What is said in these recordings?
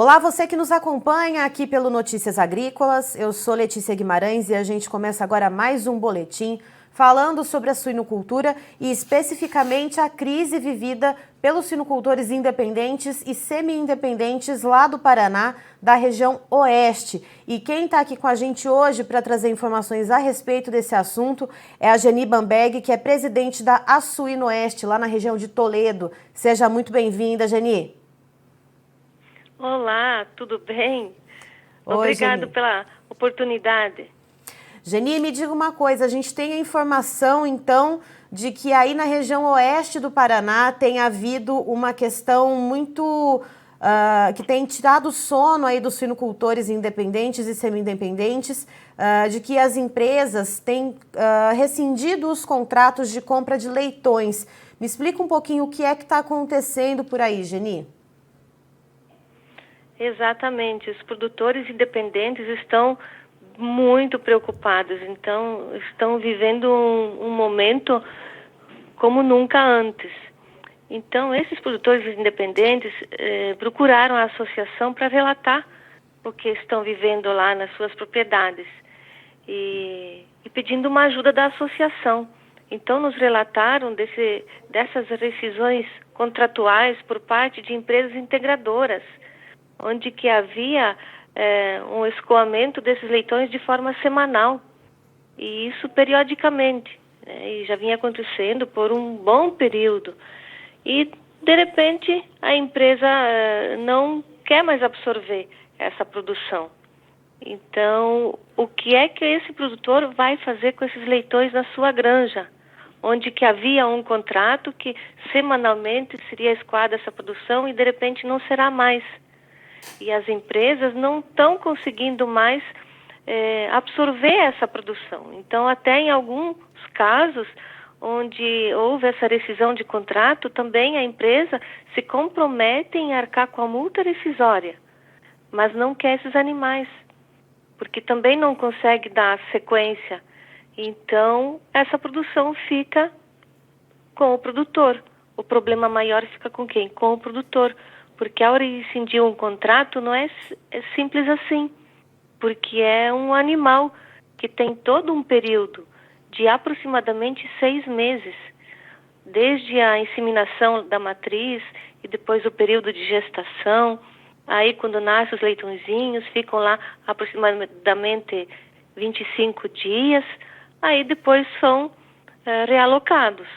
Olá, você que nos acompanha aqui pelo Notícias Agrícolas. Eu sou Letícia Guimarães e a gente começa agora mais um boletim falando sobre a suinocultura e especificamente a crise vivida pelos suinocultores independentes e semi-independentes lá do Paraná, da região oeste. E quem está aqui com a gente hoje para trazer informações a respeito desse assunto é a Geni Bamberg, que é presidente da Assuíno Oeste, lá na região de Toledo. Seja muito bem-vinda, Geni. Olá, tudo bem? Oi, Obrigado Geni. pela oportunidade. Geni, me diga uma coisa, a gente tem a informação, então, de que aí na região oeste do Paraná tem havido uma questão muito... que tem tirado o sono aí dos suinocultores independentes e semi-independentes, de que as empresas têm rescindido os contratos de compra de leitões. Me explica um pouquinho o que é que está acontecendo por aí, Geni. Exatamente, os produtores independentes estão muito preocupados, então estão vivendo um momento como nunca antes. Então, esses produtores independentes procuraram a associação para relatar o que estão vivendo lá nas suas propriedades e pedindo uma ajuda da associação. Então, nos relataram dessas rescisões contratuais por parte de empresas integradoras, onde que havia um escoamento desses leitões de forma semanal, e isso periodicamente, né, e já vinha acontecendo por um bom período. E, de repente, a empresa não quer mais absorver essa produção. Então, o que é que esse produtor vai fazer com esses leitões na sua granja, onde que havia um contrato que semanalmente seria escoada essa produção e, de repente, não será mais. E as empresas não estão conseguindo mais absorver essa produção. Então, até em alguns casos onde houve essa rescisão de contrato, também a empresa se compromete em arcar com a multa rescisória, mas não quer esses animais, porque também não consegue dar sequência. Então, essa produção fica com o produtor. O problema maior fica com quem? Com o produtor. Porque ao rescindir um contrato não é simples assim, porque é um animal que tem todo um período de aproximadamente 6 meses, desde a inseminação da matriz e depois o período de gestação. Aí quando nascem os leitõezinhos, ficam lá aproximadamente 25 dias, aí depois são realocados.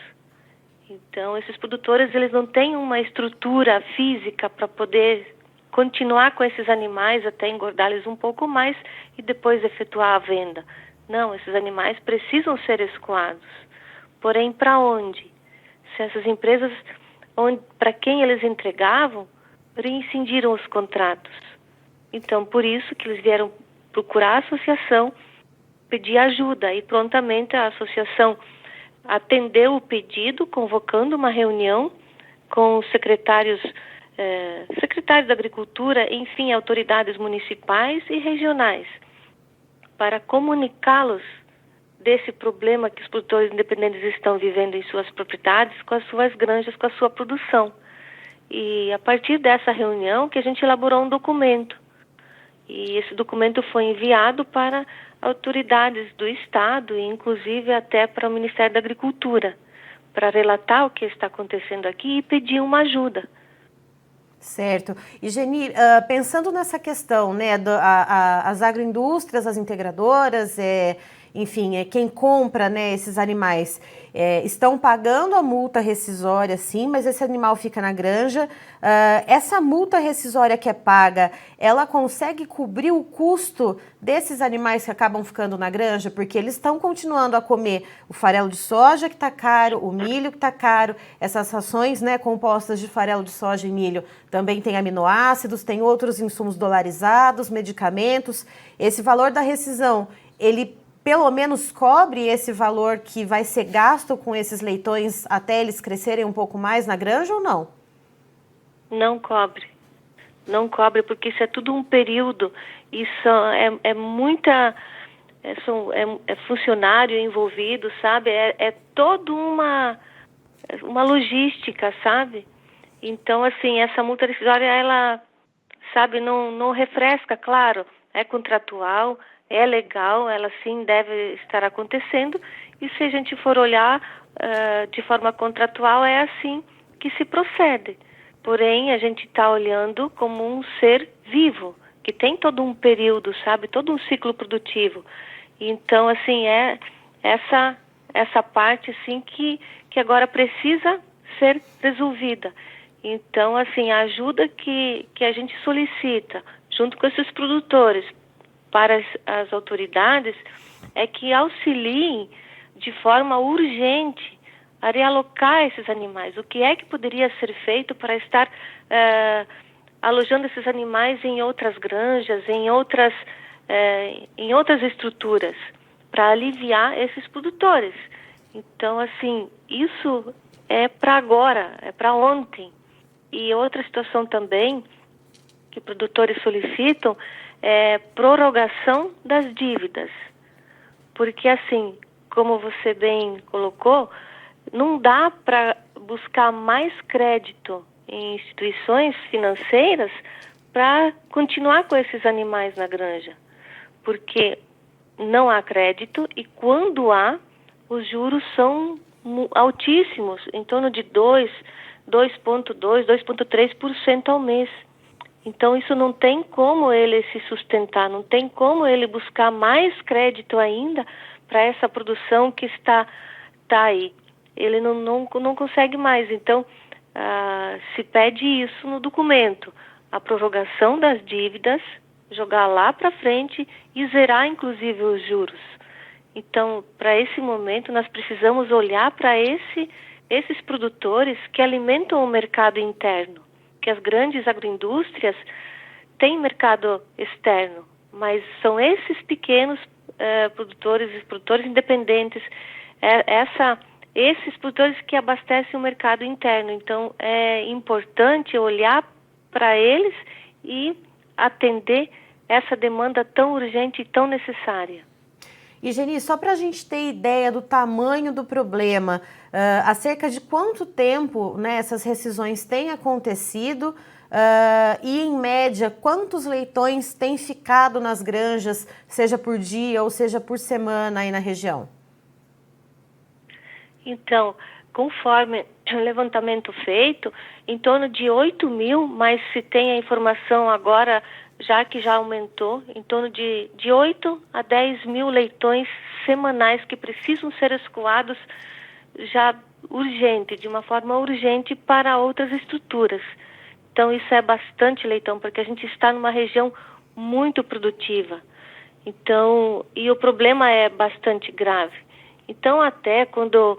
Então, esses produtores, eles não têm uma estrutura física para poder continuar com esses animais até engordá-los um pouco mais e depois efetuar a venda. Não, esses animais precisam ser escoados. Porém, para onde? Se essas empresas, para quem eles entregavam, rescindiram os contratos. Então, por isso que eles vieram procurar a associação, pedir ajuda, e prontamente a associação atendeu o pedido, convocando uma reunião com os secretários da Agricultura, enfim, autoridades municipais e regionais, para comunicá-los desse problema que os produtores independentes estão vivendo em suas propriedades, com as suas granjas, com a sua produção. E a partir dessa reunião que a gente elaborou um documento. E esse documento foi enviado para autoridades do Estado, e inclusive até para o Ministério da Agricultura, para relatar o que está acontecendo aqui e pedir uma ajuda. Certo. E, Geni, pensando nessa questão, né, as agroindústrias, as integradoras, enfim, quem compra, né, esses animais, estão pagando a multa rescisória, sim, mas esse animal fica na granja. Essa multa rescisória que é paga, ela consegue cobrir o custo desses animais que acabam ficando na granja? Porque eles estão continuando a comer o farelo de soja que está caro, o milho que está caro, essas rações, né, compostas de farelo de soja e milho também tem aminoácidos, tem outros insumos dolarizados, medicamentos. Esse valor da rescisão, ele pelo menos cobre esse valor que vai ser gasto com esses leitões até eles crescerem um pouco mais na granja ou não? Não cobre. Não cobre, porque isso é tudo um período. Isso é muita... É funcionário envolvido, sabe? É toda uma logística, sabe? Então, assim, essa multa rescisória, ela sabe, não refresca, claro, é contratual, é legal, ela sim deve estar acontecendo, e se a gente for olhar de forma contratual, é assim que se procede. Porém, a gente está olhando como um ser vivo, que tem todo um período, sabe, todo um ciclo produtivo. Então, assim, é essa parte, assim, que agora precisa ser resolvida. Então, assim, a ajuda que a gente solicita, junto com esses produtores, para as autoridades, é que auxiliem de forma urgente a realocar esses animais. O que é que poderia ser feito para estar alojando esses animais em outras granjas, em outras estruturas, para aliviar esses produtores. Então, assim, isso é para agora, é para ontem. E outra situação também que produtores solicitam é prorrogação das dívidas. Porque, assim, como você bem colocou, não dá para buscar mais crédito em instituições financeiras para continuar com esses animais na granja. Porque não há crédito e quando há, os juros são altíssimos, em torno de 2,2%, 2,3% ao mês. Então, isso não tem como ele se sustentar, não tem como ele buscar mais crédito ainda para essa produção que está aí. Ele não consegue mais. Então, se pede isso no documento, a prorrogação das dívidas, jogar lá para frente e zerar, inclusive, os juros. Então, para esse momento, nós precisamos olhar para esses produtores que alimentam o mercado interno, que as grandes agroindústrias têm mercado externo, mas são esses pequenos produtores independentes, esses produtores que abastecem o mercado interno. Então, é importante olhar para eles e atender essa demanda tão urgente e tão necessária. E, Geni, só para a gente ter ideia do tamanho do problema, há cerca de quanto tempo, né, essas rescisões têm acontecido e, em média, quantos leitões têm ficado nas granjas, seja por dia ou seja por semana aí na região? Então, conforme o levantamento feito, em torno de 8 mil, mas se tem a informação agora, já que já aumentou, em torno de 8 a 10 mil leitões semanais que precisam ser escoados já urgente, de uma forma urgente para outras estruturas. Então, isso é bastante leitão, porque a gente está numa região muito produtiva. Então, e o problema é bastante grave. Então, até quando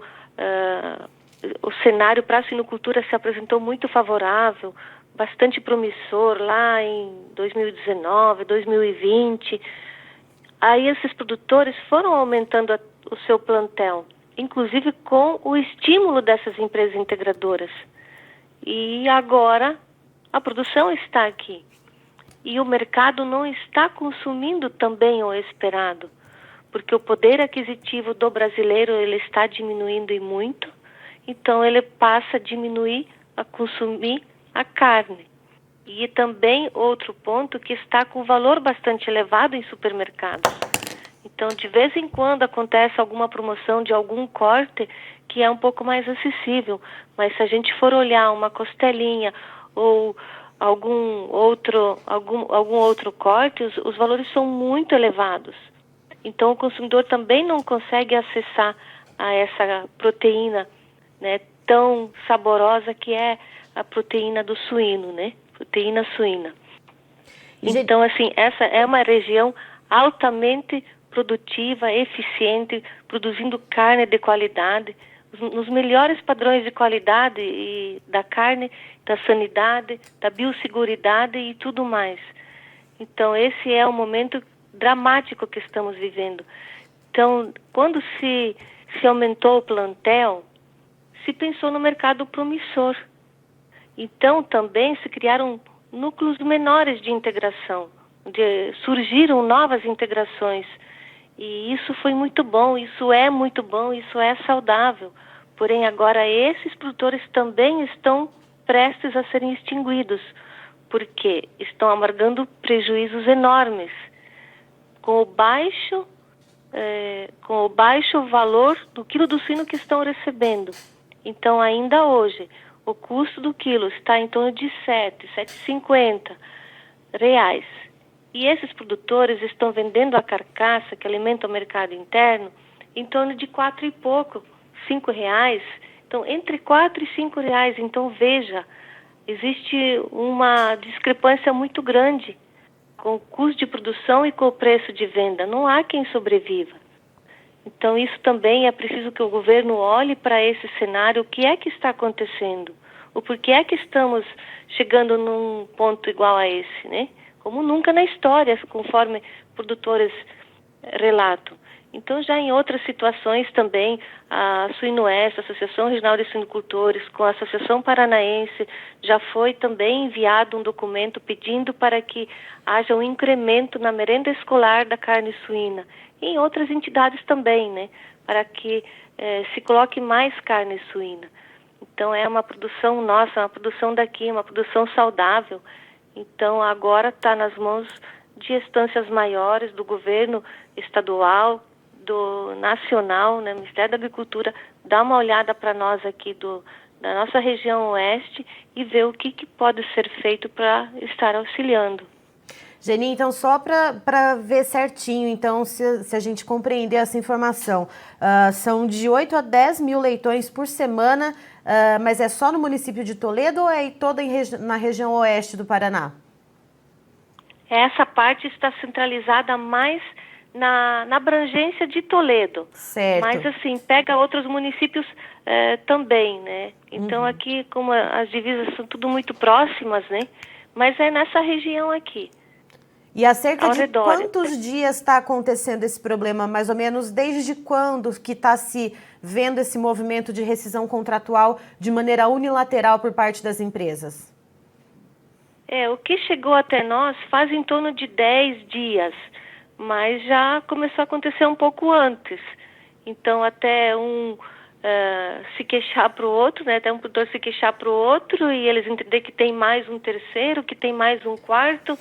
o cenário para a suinocultura se apresentou muito favorável, bastante promissor lá em 2019, 2020, aí esses produtores foram aumentando o seu plantel, inclusive com o estímulo dessas empresas integradoras. E agora a produção está aqui e o mercado não está consumindo também o esperado, porque o poder aquisitivo do brasileiro ele está diminuindo e muito, então ele passa a diminuir, a consumir a carne. E também outro ponto que está com valor bastante elevado em supermercados. Então, de vez em quando acontece alguma promoção de algum corte que é um pouco mais acessível, mas se a gente for olhar uma costelinha ou algum outro corte, os valores são muito elevados. Então, o consumidor também não consegue acessar a essa proteína, né, tão saborosa que é a proteína do suíno, né? Proteína suína. Então, assim, essa é uma região altamente produtiva, eficiente, produzindo carne de qualidade, nos melhores padrões de qualidade e da carne, da sanidade, da biosseguridade e tudo mais. Então, esse é o momento dramático que estamos vivendo. Então, quando se aumentou o plantel, se pensou no mercado promissor. Então, também se criaram núcleos menores de integração, surgiram novas integrações. E isso foi muito bom, isso é saudável. Porém, agora esses produtores também estão prestes a serem extinguidos, porque estão amargando prejuízos enormes com o baixo valor do quilo do suíno que estão recebendo. Então, ainda hoje, o custo do quilo está em torno de R$7,50. E esses produtores estão vendendo a carcaça que alimenta o mercado interno em torno de 4 e pouco, R$5. Então, entre R$4 e R$5. Então, veja, existe uma discrepância muito grande com o custo de produção e com o preço de venda. Não há quem sobreviva. Então, isso também é preciso que o governo olhe para esse cenário, o que é que está acontecendo, o porquê é que estamos chegando num ponto igual a esse, né? Como nunca na história, conforme produtores relatam. Então, já em outras situações também, a Suinoeste, a Associação Regional de Suinocultores, com a Associação Paranaense, já foi também enviado um documento pedindo para que haja um incremento na merenda escolar da carne suína. E em outras entidades também, né? Para que se coloque mais carne suína. Então, é uma produção nossa, uma produção daqui, uma produção saudável. Então, agora está nas mãos de instâncias maiores do governo estadual, do nacional, né, Ministério da Agricultura, dar uma olhada para nós aqui da nossa região oeste e ver o que pode ser feito para estar auxiliando. Geni, então só para ver certinho, então se a gente compreender essa informação, são de 8 a 10 mil leitões por semana, mas é só no município de Toledo ou é toda na região oeste do Paraná? Essa parte está centralizada mais na abrangência de Toledo. Certo. Mas, assim, pega outros municípios também, né? Então, aqui, como as divisas são tudo muito próximas, né? Mas é nessa região aqui. E há cerca de quantos dias está acontecendo esse problema? Mais ou menos desde quando que está se vendo esse movimento de rescisão contratual de maneira unilateral por parte das empresas? O que chegou até nós faz em torno de 10 dias. Mas já começou a acontecer um pouco antes. Então, até um se queixar para o outro, né? Até um produtor se queixar para o outro e eles entenderem que tem mais um terceiro, que tem mais um quarto.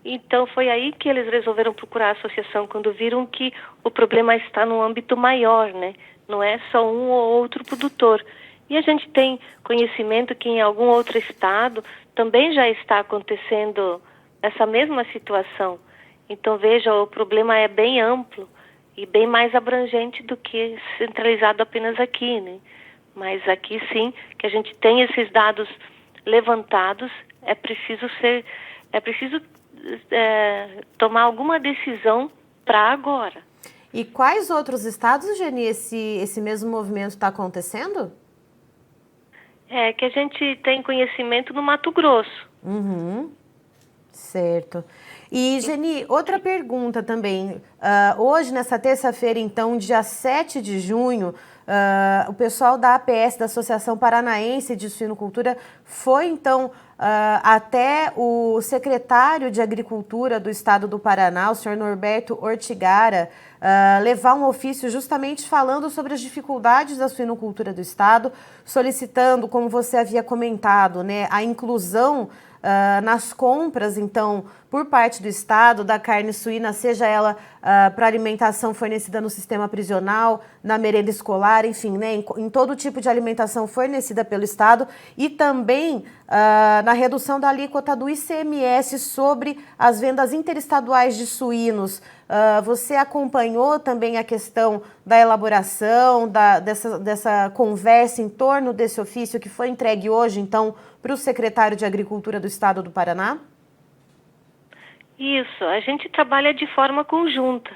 Então, foi aí que eles resolveram procurar a associação, quando viram que o problema está no âmbito maior, né? Não é só um ou outro produtor. E a gente tem conhecimento que em algum outro estado também já está acontecendo essa mesma situação. Então, veja, o problema é bem amplo e bem mais abrangente do que centralizado apenas aqui, né? Mas aqui, sim, que a gente tem esses dados levantados, é preciso tomar alguma decisão para agora. E quais outros estados, Geni, esse mesmo movimento está acontecendo? Que a gente tem conhecimento no Mato Grosso. Certo. E, Geni, outra pergunta também. Hoje, nessa terça-feira, então, dia 7 de junho, o pessoal da APS, da Associação Paranaense de Suinocultura, foi, então, até o secretário de Agricultura do Estado do Paraná, o senhor Norberto Ortigara, levar um ofício justamente falando sobre as dificuldades da suinocultura do Estado, solicitando, como você havia comentado, né, a inclusão nas compras, então, por parte do Estado, da carne suína, seja ela para alimentação fornecida no sistema prisional, na merenda escolar, enfim, né, em todo tipo de alimentação fornecida pelo Estado, e também na redução da alíquota do ICMS sobre as vendas interestaduais de suínos. Você acompanhou também a questão da elaboração, dessa conversa em torno desse ofício que foi entregue hoje, então, para o secretário de Agricultura do Estado do Paraná? Isso, a gente trabalha de forma conjunta.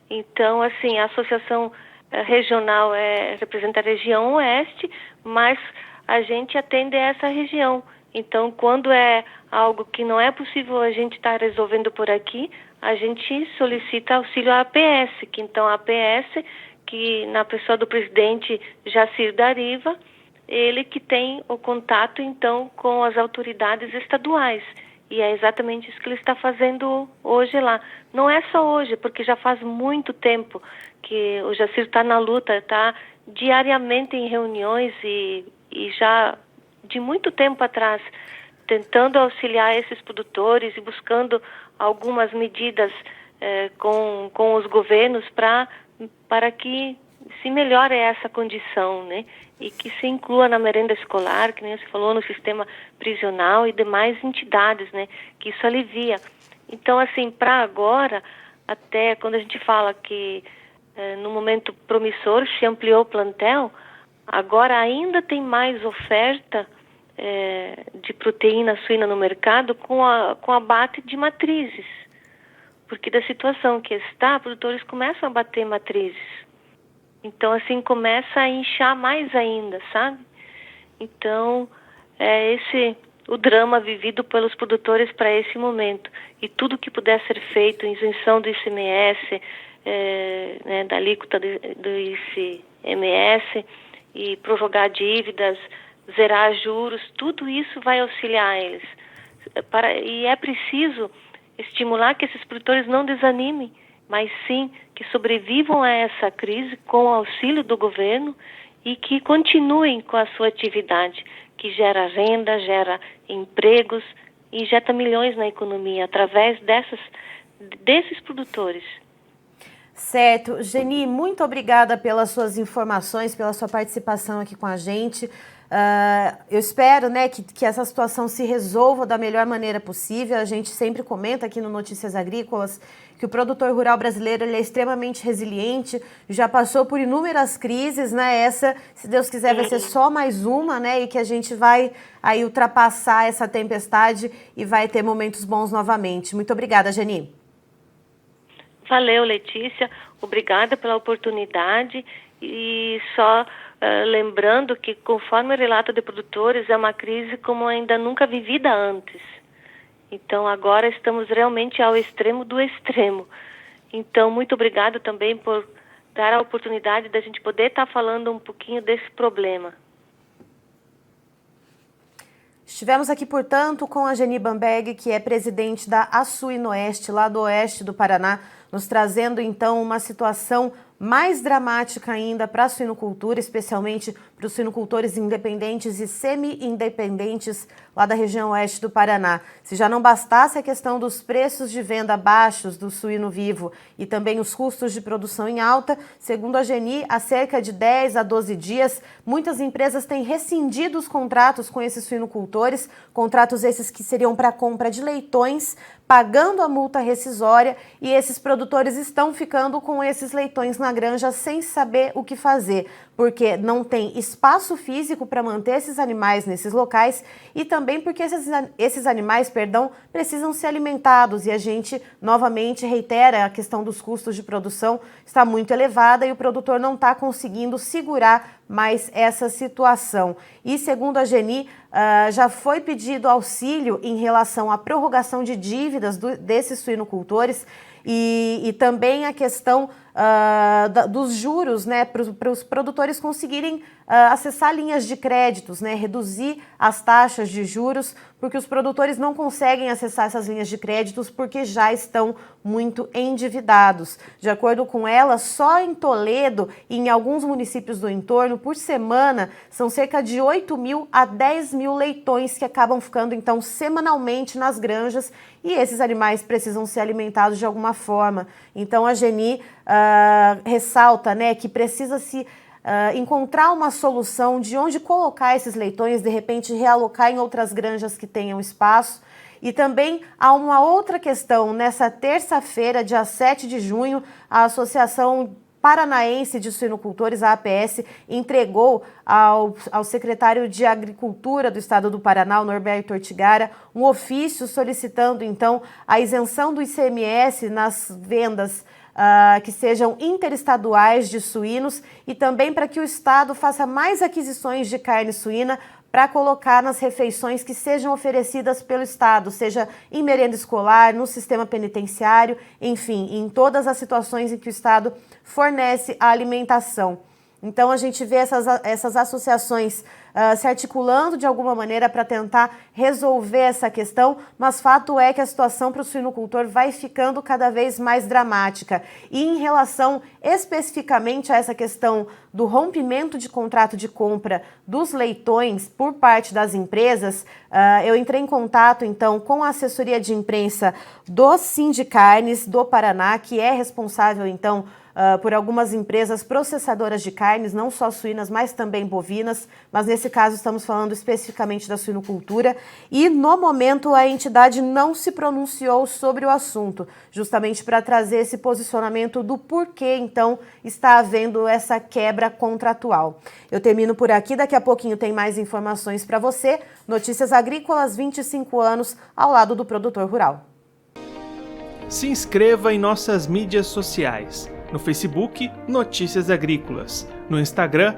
Então, assim, a associação regional representa a região oeste, mas a gente atende essa região. Então, quando é algo que não é possível a gente estar resolvendo por aqui, a gente solicita auxílio à APS, que então a APS, que na pessoa do presidente Jacir Dariva, ele que tem o contato, então, com as autoridades estaduais. E é exatamente isso que ele está fazendo hoje lá. Não é só hoje, porque já faz muito tempo que o Jacir está na luta, está diariamente em reuniões e já de muito tempo atrás tentando auxiliar esses produtores e buscando algumas medidas com os governos para que se melhore essa condição, né? E que se inclua na merenda escolar, que nem você falou, no sistema prisional e demais entidades, né? Que isso alivia. Então, assim, para agora, até quando a gente fala que no momento promissor se ampliou o plantel, agora ainda tem mais oferta de proteína suína no mercado com abate de matrizes. Porque da situação que está, produtores começam a bater matrizes. Então, assim, começa a inchar mais ainda, sabe? Então, é esse o drama vivido pelos produtores para esse momento. E tudo que puder ser feito, isenção do ICMS, né, da alíquota do ICMS, e prorrogar dívidas, zerar juros, tudo isso vai auxiliar eles. E é preciso estimular que esses produtores não desanimem, mas sim que sobrevivam a essa crise com o auxílio do governo e que continuem com a sua atividade, que gera renda, gera empregos e injeta milhões na economia através desses produtores. Certo. Geni, muito obrigada pelas suas informações, pela sua participação aqui com a gente. Eu espero, né, que essa situação se resolva da melhor maneira possível. A gente sempre comenta aqui no Notícias Agrícolas que o produtor rural brasileiro ele é extremamente resiliente, já passou por inúmeras crises, né? Essa, se Deus quiser, vai ser só mais uma, né? E que a gente vai aí ultrapassar essa tempestade e vai ter momentos bons novamente. Muito obrigada, Geni. Valeu, Letícia. Obrigada pela oportunidade e só lembrando que, conforme o relato de produtores, é uma crise como ainda nunca vivida antes. Então, agora estamos realmente ao extremo do extremo. Então, muito obrigado também por dar a oportunidade da gente poder estar falando um pouquinho desse problema. Estivemos aqui, portanto, com a Geni Bamberg, que é presidente da Suinoeste, lá do oeste do Paraná, nos trazendo, então, uma situação mais dramática ainda para a suinocultura, especialmente para os suinocultores independentes e semi-independentes lá da região oeste do Paraná. Se já não bastasse a questão dos preços de venda baixos do suíno vivo e também os custos de produção em alta, segundo a Geni, há cerca de 10 a 12 dias, muitas empresas têm rescindido os contratos com esses suinocultores, contratos esses que seriam para compra de leitões, pagando a multa rescisória, e esses produtores estão ficando com esses leitões na granja sem saber o que fazer, porque não tem espaço físico para manter esses animais nesses locais e também porque esses animais, precisam ser alimentados, e a gente novamente reitera a questão dos custos de produção está muito elevada e o produtor não está conseguindo segurar mais essa situação. E segundo a Geni, já foi pedido auxílio em relação à prorrogação de dívidas desses suinocultores e também a questão dos juros, né, para os produtores conseguirem acessar linhas de créditos, né, reduzir as taxas de juros, porque os produtores não conseguem acessar essas linhas de créditos porque já estão muito endividados. De acordo com ela, só em Toledo e em alguns municípios do entorno, por semana, são cerca de 8 mil a 10 mil leitões que acabam ficando, então, semanalmente nas granjas, e esses animais precisam ser alimentados de alguma forma. Então, a Geni ressalta, né, que precisa se encontrar uma solução de onde colocar esses leitões, de repente realocar em outras granjas que tenham espaço. E também há uma outra questão. Nessa terça-feira, dia 7 de junho, a Associação Paranaense de Suinocultores, a APS, entregou ao secretário de Agricultura do Estado do Paraná, o Norberto Ortigara, um ofício solicitando, então, a isenção do ICMS nas vendas que sejam interestaduais de suínos e também para que o Estado faça mais aquisições de carne suína para colocar nas refeições que sejam oferecidas pelo Estado, seja em merenda escolar, no sistema penitenciário, enfim, em todas as situações em que o Estado fornece a alimentação. Então a gente vê essas associações se articulando de alguma maneira para tentar resolver essa questão, mas fato é que a situação para o suinocultor vai ficando cada vez mais dramática. E em relação especificamente a essa questão do rompimento de contrato de compra dos leitões por parte das empresas, eu entrei em contato então com a assessoria de imprensa do Sindicarnes do Paraná, que é responsável então por algumas empresas processadoras de carnes, não só suínas, mas também bovinas, mas nesse caso estamos falando especificamente da suinocultura, e no momento a entidade não se pronunciou sobre o assunto, justamente para trazer esse posicionamento do porquê, então, está havendo essa quebra contratual. Eu termino por aqui, daqui a pouquinho tem mais informações para você. Notícias Agrícolas, 25 anos, ao lado do produtor rural. Se inscreva em nossas mídias sociais. No Facebook, Notícias Agrícolas. No Instagram,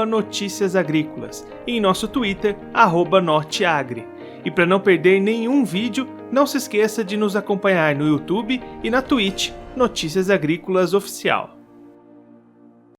@Notícias Agrícolas. E em nosso Twitter, @Norteagri. E para não perder nenhum vídeo, não se esqueça de nos acompanhar no YouTube e na Twitch, Notícias Agrícolas Oficial.